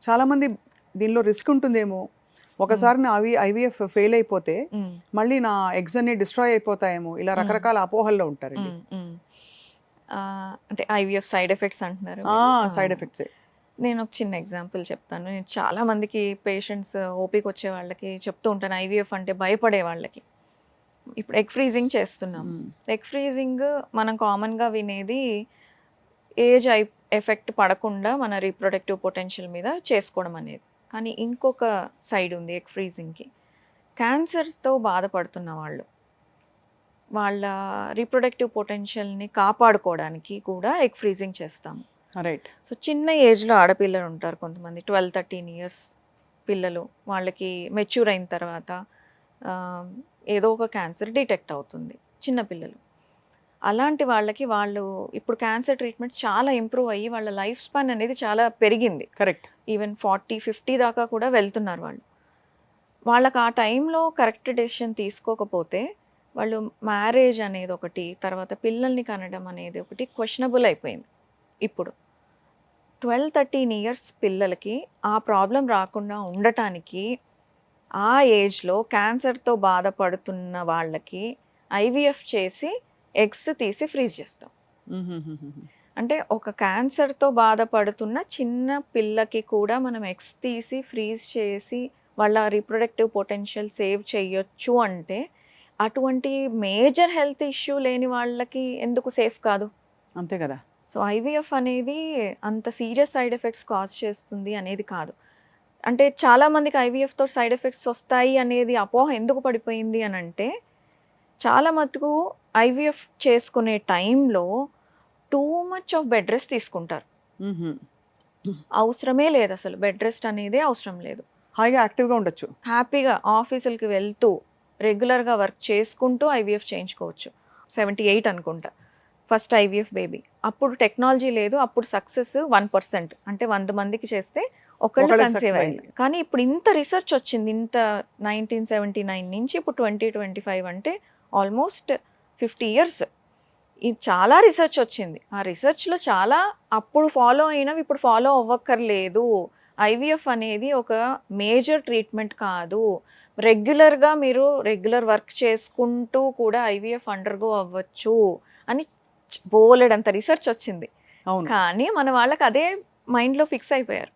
చాలా మంది దీనిలో రిస్క్ ఉంటుందేమో, ఒకసారి నా ఐవీఎఫ్ ఫెయిల్ అయిపోతే మళ్ళీ నా ఎగ్స్ అన్ని డిస్ట్రాయ్ అయిపోతాయేమో, ఇలా రకరకాల అపోహల్లో ఉంటారండి. అంటే ఐవీఎఫ్ సైడ్ ఎఫెక్ట్స్ అంటున్నారు. Side effects. నేను ఒక చిన్న ఎగ్జాంపుల్ చెప్తాను. నేను చాలా మందికి పేషెంట్స్ ఓపీకి వచ్చే వాళ్ళకి చెప్తూ ఉంటాను, ఐవీఎఫ్ అంటే భయపడే వాళ్ళకి. ఇప్పుడు ఎగ్ ఫ్రీజింగ్ చేస్తున్నాం. ఎగ్ ఫ్రీజింగ్ మనం కామన్గా వినేది ఏజ్ ఎఫెక్ట్ పడకుండా మన రీప్రొడక్టివ్ పొటెన్షియల్ మీద చేసుకోవడం అనేది. కానీ ఇంకొక సైడ్ ఉంది ఎగ్ ఫ్రీజింగ్కి. క్యాన్సర్స్తో బాధపడుతున్న వాళ్ళు వాళ్ళ రీప్రొడక్టివ్ పొటెన్షియల్ని కాపాడుకోవడానికి కూడా ఎగ్ ఫ్రీజింగ్ చేస్తాము. రైట్. సో చిన్న ఏజ్లో ఆడపిల్లలు ఉంటారు కొంతమంది, 12-13 ఇయర్స్ పిల్లలు. వాళ్ళకి మెచ్యూర్ అయిన తర్వాత ఏదో ఒక క్యాన్సర్ డిటెక్ట్ అవుతుంది చిన్నపిల్లలు. అలాంటి వాళ్ళకి వాళ్ళు ఇప్పుడు క్యాన్సర్ ట్రీట్మెంట్స్ చాలా ఇంప్రూవ్ అయ్యి వాళ్ళ లైఫ్ స్పాన్ అనేది చాలా పెరిగింది. కరెక్ట్. ఈవెన్ 40-50 దాకా కూడా వెళ్తున్నారు వాళ్ళు. వాళ్ళకి ఆ టైంలో కరెక్ట్ డెసిషన్ తీసుకోకపోతే వాళ్ళు మ్యారేజ్ అనేది ఒకటి, తర్వాత పిల్లల్ని కనడం అనేది ఒకటి క్వశ్చనబుల్ అయిపోయింది. ఇప్పుడు 12-13 ఇయర్స్ పిల్లలకి ఆ ప్రాబ్లం రాకుండా ఉండటానికి ఆ ఏజ్లో క్యాన్సర్తో బాధపడుతున్న వాళ్ళకి ఐవీఎఫ్ చేసి ఎగ్స్ తీసి ఫ్రీజ్ చేస్తాం. అంటే ఒక క్యాన్సర్తో బాధపడుతున్న చిన్న పిల్లకి కూడా మనం ఎగ్స్ తీసి ఫ్రీజ్ చేసి వాళ్ళ రీప్రొడక్టివ్ పొటెన్షియల్ సేవ్ చేయొచ్చు అంటే అటువంటి మేజర్ హెల్త్ ఇష్యూ లేని వాళ్ళకి ఎందుకు సేఫ్ కాదు? అంతే కదా. సో ఐవీఎఫ్ అనేది అంత సీరియస్ సైడ్ ఎఫెక్ట్స్ కాజ్ చేస్తుంది అనేది కాదు. అంటే చాలామందికి ఐవీఎఫ్తో సైడ్ ఎఫెక్ట్స్ వస్తాయి అనేది అపోహ ఎందుకు పడిపోయింది అని అంటే, చాలా మటుకు ఐవీఎఫ్ చేసుకునే టైంలో too much of bed rest తీసుకుంటారు. అవసరమే లేదు, అసలు బెడ్ రెస్ట్ అనేది అవసరం లేదు. హాయిగా యాక్టివ్గా ఉండొచ్చు, హ్యాపీగా ఆఫీసులకి వెళ్తూ రెగ్యులర్గా వర్క్ చేసుకుంటూ ఐవీఎఫ్ చేయించుకోవచ్చు. 78 అనుకుంటా ఫస్ట్ ఐవీఎఫ్ బేబీ. అప్పుడు టెక్నాలజీ లేదు, అప్పుడు సక్సెస్ 1%. అంటే 100 మందికి చేస్తే ఒకళ్ళు కన్సీవ్ అయ్యింది. కానీ ఇప్పుడు ఇంత రీసెర్చ్ వచ్చింది, ఇంత 1979 నుంచి ఇప్పుడు 2025 అంటే ఆల్మోస్ట్ 50 ఇయర్స్. ఇది చాలా రీసెర్చ్ వచ్చింది. ఆ రీసెర్చ్లో చాలా అప్పుడు ఫాలో అయినవి ఇప్పుడు ఫాలో అవ్వక్కర్లేదు. ఐవీఎఫ్ అనేది ఒక మేజర్ ట్రీట్మెంట్ కాదు, రెగ్యులర్గా మీరు రెగ్యులర్ వర్క్ చేసుకుంటూ కూడా ఐవీఎఫ్ అండర్గో అవ్వచ్చు అని బోలెడంత రీసెర్చ్ వచ్చింది. కానీ మన వాళ్ళకి అదే మైండ్లో ఫిక్స్ అయిపోయారు.